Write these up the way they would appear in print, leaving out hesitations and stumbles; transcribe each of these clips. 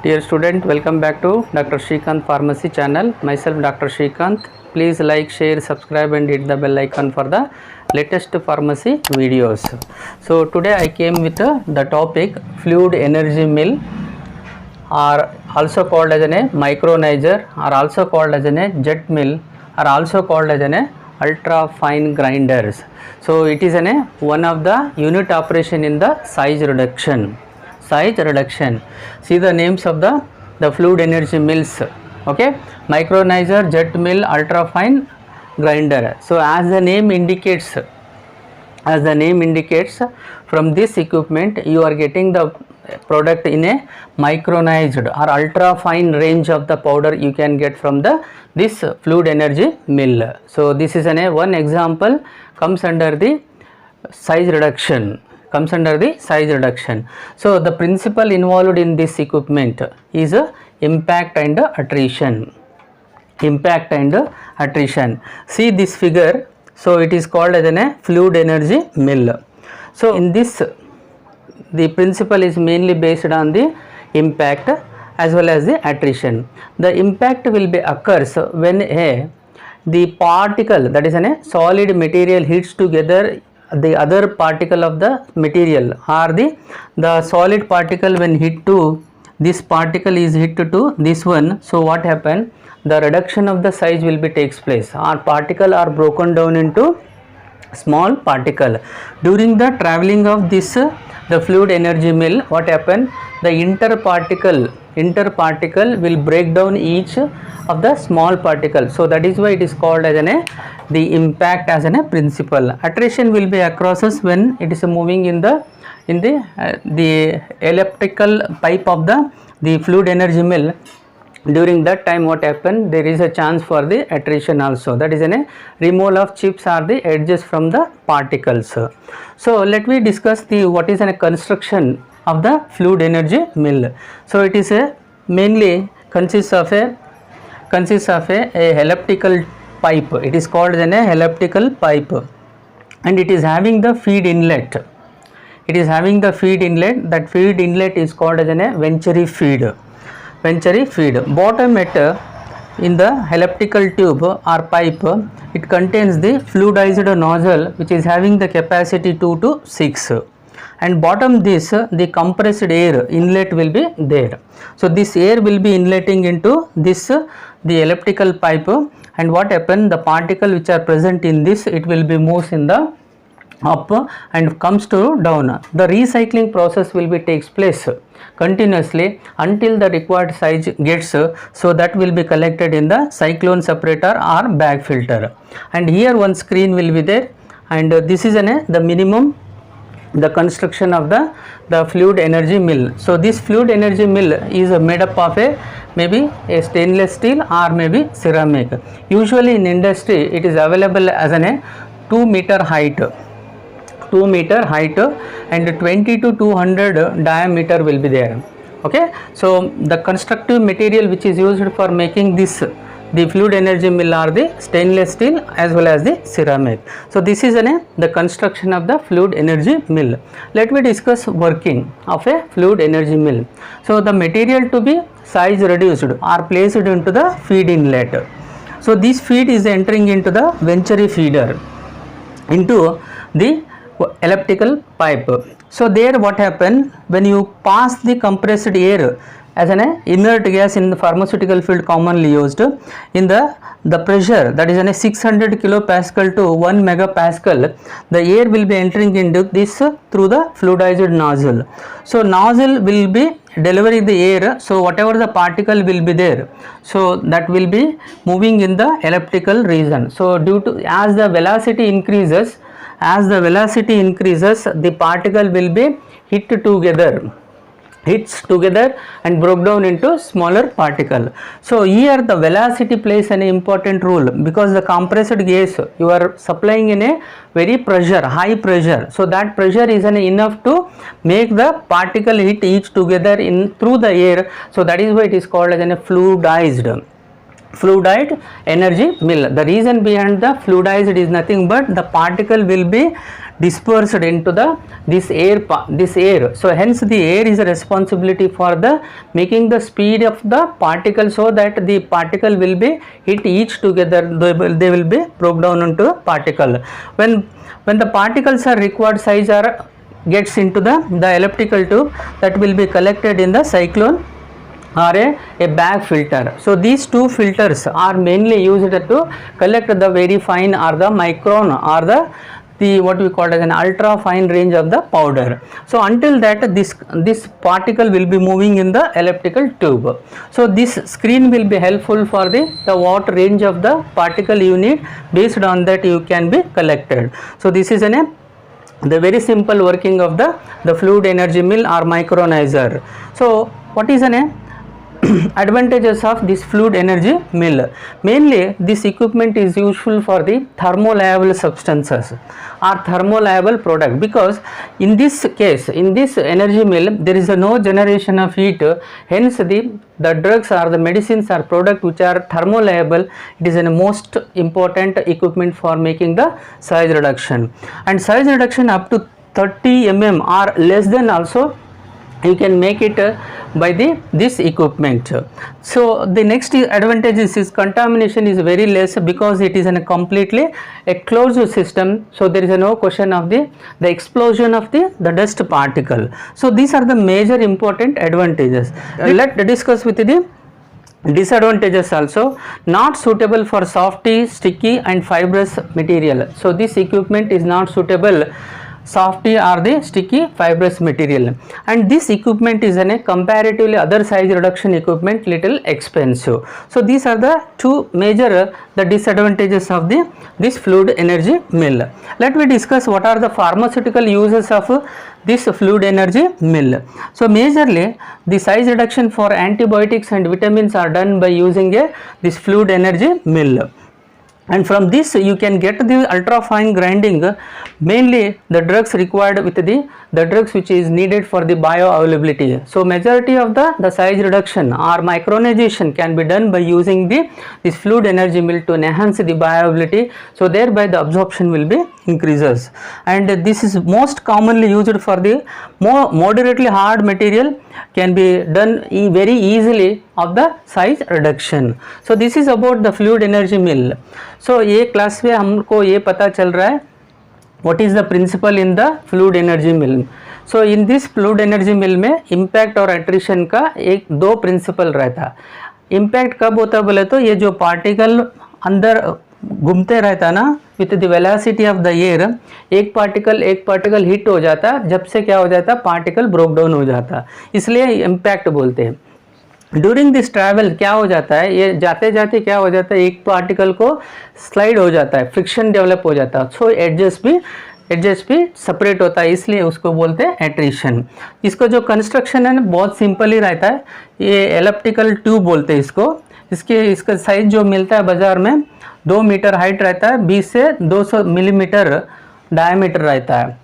Dear student, welcome back to Dr. Srikanth Pharmacy channel. Myself Dr. Srikanth. Please like, share, subscribe and hit the bell icon for the latest pharmacy videos. So today I came with the topic fluid energy mill, or also called as a micronizer, or also called as a jet mill, or also called as a ultra fine grinders. So it is one of the unit operation in the size reduction. See the names of the fluid energy mills. Okay, micronizer, jet mill, ultra fine grinder. So as the name indicates, from this equipment you are getting the product in a micronized or ultra fine range of the powder you can get from this fluid energy mill. So this is one example comes under the size reduction. So the principle involved in this equipment is impact and attrition. See this figure. So it is called as a fluid energy mill. So in this, the principle is mainly based on the impact as well as the attrition. The impact will be occurs when the particle, that is a solid material, hits together the other particle of the material, or the solid particle when hit to this particle is hit to this one. So what happen? The reduction of the size will be takes place, or particle are broken down into small particle. During the traveling of this the fluid energy mill, what happen? The interparticle will break down each of the small particle. So that is why it is called as the impact as a principle. Attrition will be across us when it is moving in the elliptical pipe of the fluid energy mill. During that time what happened, there is a chance for the attrition also, that is a removal of chips or the edges from the particles. So let me discuss the what is a construction of the fluid energy mill. So it is mainly consists of a elliptical pipe. It is called an elliptical pipe, and it is having the feed inlet. That feed inlet is called as a venturi feed. Bottom in the elliptical tube or pipe, it contains the fluidized nozzle which is having the capacity 2 to 6, and bottom this the compressed air inlet will be there. So this air will be inletting into this the elliptical pipe, and what happen, the particle which are present in this, it will be moves in the up and comes to down. The recycling process will be takes place continuously until the required size gets, so that will be collected in the cyclone separator or bag filter. And here one screen will be there, and this is the minimum the construction of the fluid energy mill. So this fluid energy mill is made up of maybe a stainless steel or maybe ceramic. Usually in industry it is available as a 2 meter height and 20 to 200 diameter will be there. Okay, so the constructive material which is used for making this the fluid energy mill are the stainless steel as well as the ceramic. So this is the construction of the fluid energy mill. Let me discuss working of a fluid energy mill. So the material to be size reduced are placed into the feed inlet. So this feed is entering into the venturi feeder into the elliptical pipe. So there what happen, when you pass the compressed air as an inert gas in the pharmaceutical field commonly used, in the pressure, that is 600 kilopascal to 1 megapascal, the air will be entering into this through the fluidized nozzle. So nozzle will be delivering the air, so whatever the particle will be there, so that will be moving in the elliptical region. So due to as the velocity increases, the particle will be hits together and broke down into smaller particle. So here the velocity plays an important role, because the compressed gas you are supplying in a very high pressure, so that pressure is enough to make the particle hit each together in through the air. So that is why it is called as a fluidized fluidized energy mill. The reason behind the fluidized is nothing but the particle will be dispersed into this air. So hence the air is a responsibility for the making the speed of the particle, so that the particle will be hit each together, they will be broke down into particle. When the particles are required size are gets into the elliptical tube, that will be collected in the cyclone or a bag filter. So these two filters are mainly used to collect the very fine or the micron or the what we call as an ultra fine range of the powder. So until that this particle will be moving in the elliptical tube. So this screen will be helpful for the what range of the particle you need, based on that you can be collected. So this is the very simple working of the fluid energy mill or micronizer. So what is advantages of this fluid energy mill? Mainly this equipment is useful for the thermolayable substances or thermolayable product, because in this case, in this energy mill, there is no generation of heat, hence the drugs or the medicines or product which are thermolayable, it is a most important equipment for making the size reduction. And size reduction up to 30 mm or less than also you can make it by this equipment. So the next advantage is contamination is very less, because it is a completely a closed system. So there is no question of the explosion of the dust particle. So these are the major important advantages. Let's discuss with the disadvantages also. Not suitable for softy, sticky and fibrous material. So this equipment is not suitable softy or the sticky fibrous material, and this equipment is comparatively other size reduction equipment little expensive. So these are the two major the disadvantages of this fluid energy mill. Let me discuss what are the pharmaceutical uses of this fluid energy mill. So majorly the size reduction for antibiotics and vitamins are done by using this fluid energy mill. And from this you can get the ultra fine grinding, mainly the drugs required with the drugs which is needed for the bioavailability. So majority of the size reduction or micronization can be done by using this fluid energy mill to enhance the bioavailability, so thereby the absorption will be increases. And this is most commonly used for the moderately hard material, can be done very easily of the size reduction. So this is about the fluid energy mill. So ये class में हमको ये पता चल रहा है what is the principle in the fluid energy mill. So in this fluid energy mill में impact और attrition का दो principle रहता है. Impact कब होता बोले तो ये जो particle अंदर घूमते रहता ना with the velocity of the air, एक पार्टिकल हिट हो जाता, जब से क्या हो जाता पार्टिकल ब्रोक डाउन हो जाता, इसलिए इम्पैक्ट बोलते हैं. ड्यूरिंग दिस ट्रैवल क्या हो जाता है, ये जाते जाते क्या हो जाता है, एक पार्टिकल को स्लाइड हो जाता है, फ्रिक्शन डेवलप हो जाता है, सो एडजस्ट भी सेपरेट होता है, इसलिए उसको बोलते हैं एट्रिशन. इसको जो कंस्ट्रक्शन है ना बहुत सिंपल ही रहता है, ये एलिप्टिकल ट्यूब बोलते हैं इसको. इसका साइज जो मिलता है बाज़ार में 2 मीटर हाइट रहता है, 20 से 200 मिलीमीटर डायमीटर रहता है.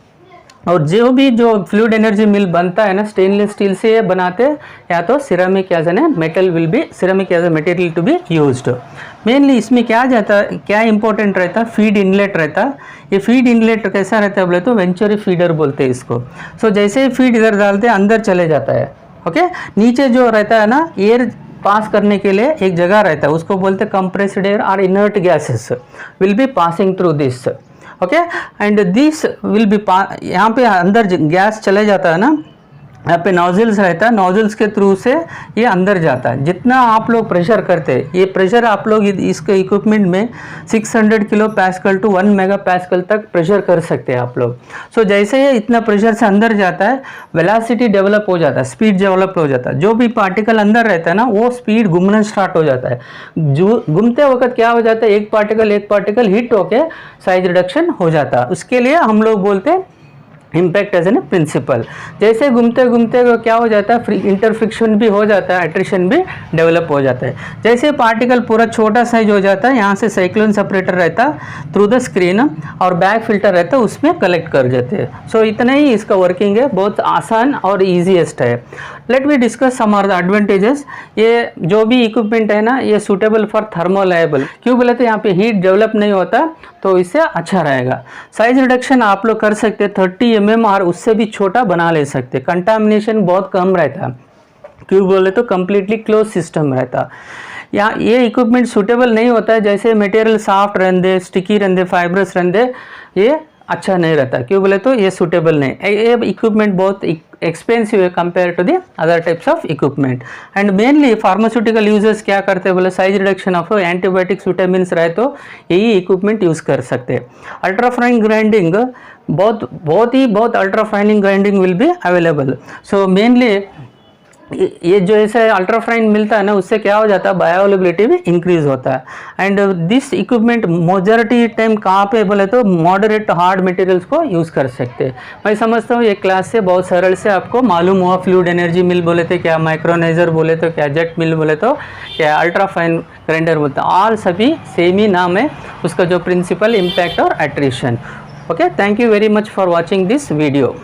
और जो फ्लूइड एनर्जी मिल बनता है ना स्टेनलेस स्टील से बनाते, या तो ceramic as an metal will be ceramic as a material to be used. Mainly इसमें क्या इंपॉर्टेंट रहता है, फीड इनलेट रहता है. ये फीड इनलेट कैसा रहता है बोले तो वेंचुरी फीडर बोलते हैं इसको. सो जैसे ही फीड इधर डालते हैं अंदर चले जाता है. ओके, नीचे जो रहता है ना एयर पास करने के लिए एक जगह रहता है, उसको बोलते हैं कंप्रेस्ड एयर और inert gases will be passing through this. Okay, and this will be यहाँ पे अंदर गैस चले जाता है ना, यहाँ पे नोजल्स रहता है, नोजल्स के थ्रू से ये अंदर जाता है. जितना आप लोग प्रेशर करते हैं, ये प्रेशर आप लोग इसके इक्विपमेंट में 600 kilo pascal to 1 mega pascal तक प्रेशर कर सकते हैं आप लोग. सो जैसे ये इतना प्रेशर से अंदर जाता है, वेलोसिटी डेवलप हो जाता है, स्पीड डेवलप हो जाता है. जो भी पार्टिकल अंदर रहता है ना वो स्पीड घूमना स्टार्ट हो जाता है. जो घूमते वक्त क्या हो जाता है, एक पार्टिकल हिट होके साइज रिडक्शन हो जाता है. उसके लिए हम लोग बोलते हैं इम्पैक्ट एज एन प्रिंसिपल. जैसे घूमते घूमते क्या हो जाता है, इंटरफ्रिक्शन भी हो जाता है, एट्रिशन भी डेवलप हो जाता है. जैसे पार्टिकल पूरा छोटा साइज हो जाता है, यहाँ से साइक्लोन सेपरेटर रहता है थ्रू द स्क्रीन और बैक फिल्टर रहता है, उसमें कलेक्ट कर देते हैं. सो इतना ही इसका वर्किंग है, बहुत आसान और ईजीएस्ट है. Let me discuss some are the advantages. ये जो भी इक्विपमेंट है ना, ये सूटेबल फॉर थर्मोलाइबल, क्यों बोले तो यहाँ पे हीट डेवलप नहीं होता, तो इससे अच्छा रहेगा। साइज रिडक्शन आप लोग कर सकते, 30 mm और उससे भी छोटा बना ले सकते। कंटामिनेशन बहुत कम रहता, क्यों बोले तो कम्प्लीटली क्लोज सिस्टम रहता। या ये इक्विपमेंट सूटेबल नहीं होता है, जैसे मटेरियल सॉफ्ट रहते, स्टिकी रहते, फाइब्रस रहते, ये अच्छा नहीं रहता, क्यों बोले तो ये सूटेबल नहीं। ये इक्विपमेंट बहुत एक्सपेंसिव है compare to the other types of equipment. And mainly pharmaceutical users क्या करते हैं बोले, size reduction of antibiotics vitamin रहे तो यही इक्विपमेंट यूज़ कर सकते हैं। अल्ट्राफाइन ग्राइंडिंग बहुत ultrafining grinding will be available. So mainly ये जो ऐसे अल्ट्राफाइन मिलता है ना, उससे क्या हो जाता है, बायोअवेलेबिलिटी भी इंक्रीज होता है। And this equipment majority time कहाँ पे बोले तो मॉडरेट हार्ड मटेरियल्स को यूज़ कर सकते हैं। मैं समझता हूँ ये क्लास से बहुत सरल से आपको मालूम हुआ। फ्लूइड एनर्जी मिल बोले तो क्या, माइक्रोनाइजर बोले तो क्या, जेट मिल बोले तो क्या, अल्ट्राफाइन ग्राइंडर बोलते हैं, ऑल सभी सेम ही नाम है उसका, जो प्रिंसिपल, इम्पैक्ट और attrition. Okay, thank you very much for watching this video.